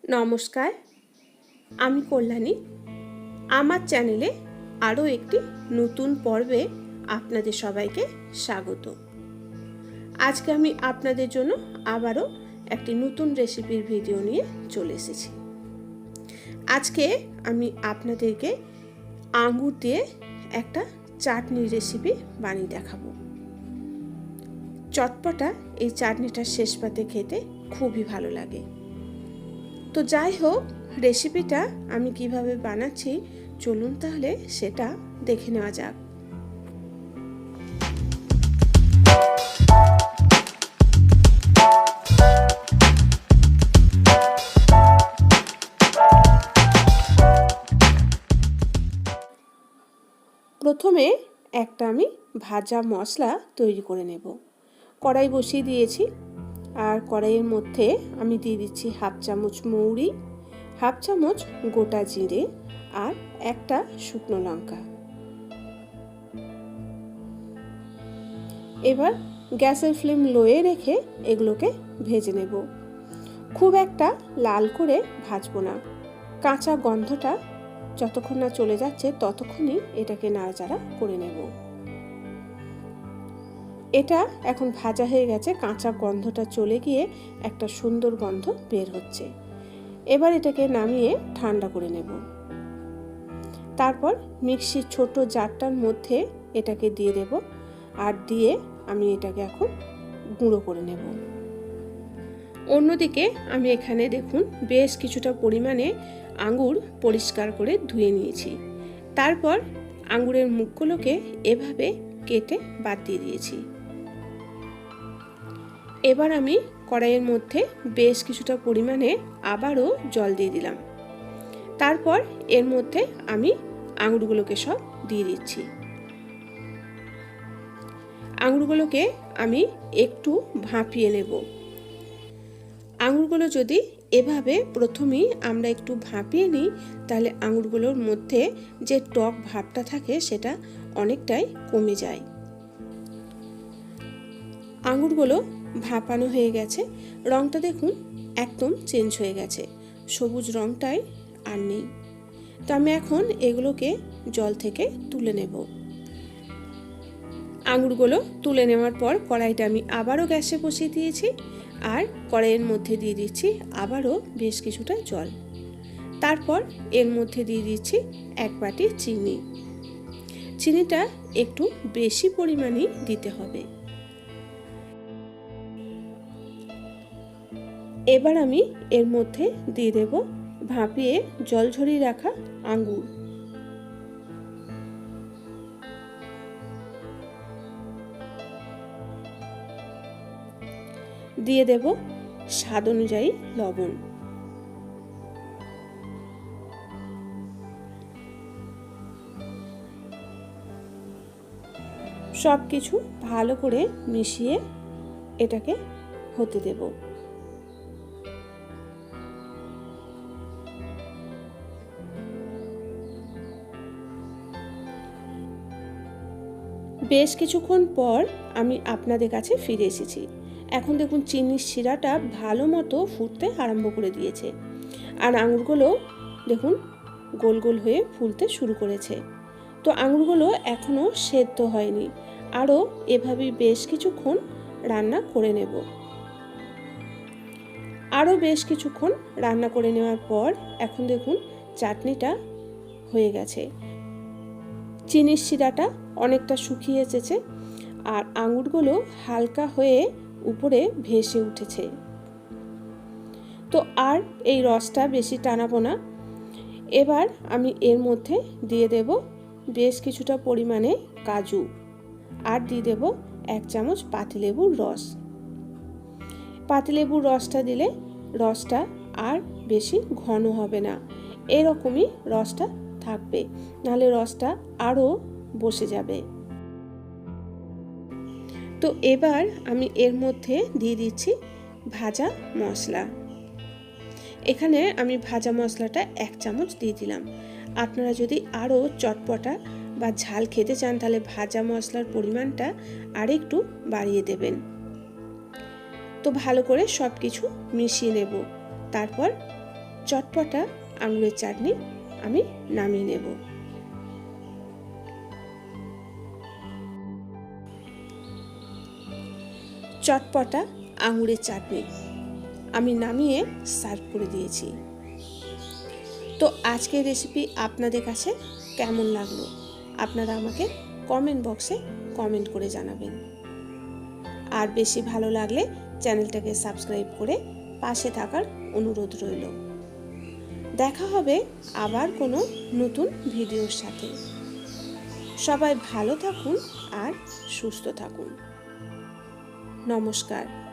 নমস্কার, আমি কল্যাণী। আমার চ্যানেলে আরও একটি নতুন পর্বে আপনাদের সবাইকে স্বাগত। আজকে আমি আপনাদের জন্য আবারও একটি নতুন রেসিপির ভিডিও নিয়ে চলে এসেছি। আজকে আমি আপনাদেরকে আঙ্গুর দিয়ে একটা চাটনির রেসিপি বানিয়ে দেখাবো। চটপটা এই চাটনিটা শেষ পাতে খেতে খুবই ভালো লাগে। তো যাই হোক, রেসিপিটা আমি কিভাবে বানাচ্ছি চলুন তাহলে সেটা দেখে নেওয়া যাক। প্রথমে একটা আমি ভাজা মশলা তৈরি করে নেব। কড়াই বসিয়ে দিয়েছি, আর কড়াইয়ের মধ্যে আমি দিয়ে দিচ্ছি 1/2 চামচ মৌরি, 1/2 চামচ গোটা জিরে আর একটা শুকনো লঙ্কা। এবার গ্যাসের ফ্লেম লোয়ে রেখে এগুলোকে ভেজে নেব। খুব একটা লাল করে ভাজবো না, কাঁচা গন্ধটা যতক্ষণ না চলে যাচ্ছে ততক্ষণই এটাকে নাড়াচাড়া করে নেব। এটা এখন ভাজা হয়ে গেছে, কাঁচা গন্ধটা চলে গিয়ে একটা সুন্দর গন্ধ বের হচ্ছে। এবার এটাকে নামিয়ে ঠান্ডা করে নেব। তারপর মিক্সির ছোট জারটার মধ্যে এটাকে দিয়ে দেব, আর দিয়ে আমি এটাকে এখন গুঁড়ো করে নেব। অন্যদিকে আমি এখানে দেখুন বেশ কিছুটা পরিমাণে আঙ্গুর পরিষ্কার করে ধুয়ে নিয়েছি। তারপর আঙ্গুরের মুখগুলোকে এভাবে কেটে বাদ দিয়ে দিয়েছি। এবার আমি কড়াইয়ের মধ্যে বেশ কিছুটা পরিমাণে আবারও জল দিয়ে দিলাম। তারপর এর মধ্যে আমি আঙুরগুলোকে সব দিয়ে দিচ্ছি। আঙুরগুলোকে আমি একটু ভাপিয়ে নেব। আঙুরগুলো যদি এভাবে প্রথমেই আমরা একটু ভাপিয়ে নিই তাহলে আঙুরগুলোর মধ্যে যে টক ভাবটা থাকে সেটা অনেকটাই কমে যায়। আঙুরগুলো ভাপানো হয়ে গেছে, রঙটা দেখুন একদম চেঞ্জ হয়ে গেছে, সবুজ রঙটাই আর নেই। তো আমি এখন এগুলোকে জল থেকে তুলে নেব। আঙুরগুলো তুলে নেওয়ার পর কড়াইটা আমি আবারও গ্যাসে বসিয়ে দিয়েছি, আর কড়াইয়ের মধ্যে দিয়ে দিচ্ছি আবারও বেশ কিছুটা জল। তারপর এর মধ্যে দিয়ে দিচ্ছি 1 বাটি চিনি। চিনিটা একটু বেশি পরিমাণেই দিতে হবে। এবার আমি এর মধ্যে দিয়ে দেব ভাপিয়ে জল ঝরিয়ে রাখা আঙ্গুর। দিয়ে দেব স্বাদ অনুযায়ী লবণ। সব কিছু ভালো করে মিশিয়ে এটাকে হতে দেব। বেশ কিছুক্ষণ পর আমি আপনাদের কাছে ফিরে এসেছি। এখন দেখুন চিনির শিরাটা ভালো মতো ফুটতে আরম্ভ করে দিয়েছে, আর আঙুরগুলো দেখুন গোল গোল হয়ে ফুলতে শুরু করেছে। তো আঙুরগুলো এখনও সেদ্ধ হয়নি, আরও এভাবেই বেশ কিছুক্ষণ রান্না করে নেব। আরও বেশ কিছুক্ষণ রান্না করে নেওয়ার পর এখন দেখুন চাটনিটা হয়ে গেছে। চিনির শিরাটা অনেকটা শুকিয়ে এসেছে, আর আঙুরগুলো হালকা হয়ে উপরে ভেসে উঠেছে। তো আর এই রসটা বেশি টানাবো না। এবার আমি এর মধ্যে দিয়ে দেব বেশ কিছুটা পরিমাণে কাজু, আর দিয়ে দেব 1 চামচ পাতিলেবুর রস। পাতিলেবুর রসটা দিলে রসটা আর বেশি ঘন হবে না, এরকমই রসটা থাকবে, নাহলে রসটা আরও বসে যাবে। তো এবার আমি এর মধ্যে দিয়ে দিচ্ছি ভাজা মশলা। এখানে আমি ভাজা মশলাটা 1 চামচ দিয়ে দিলাম। আপনারা যদি আরও চটপটা বা ঝাল খেতে চান তাহলে ভাজা মশলার পরিমাণটা আরেকটু বাড়িয়ে দেবেন। তো ভালো করে সব কিছু মিশিয়ে নেব। তারপর চটপটা আঙুরের চাটনি আমি নামিয়ে নেব। চটপটা আঙুরের চাটনি আমি নামিয়ে সার্ভ করে দিয়েছি। তো আজকের রেসিপি আপনাদের কাছে কেমন লাগলো আপনারা আমাকে কমেন্ট বক্সে কমেন্ট করে জানাবেন। আর বেশি ভালো লাগলে চ্যানেলটাকে সাবস্ক্রাইব করে পাশে থাকার অনুরোধ রইল। দেখা হবে আবার কোনো নতুন ভিডিওর সাথে। সবাই ভালো থাকুন আর সুস্থ থাকুন। নমস্কার।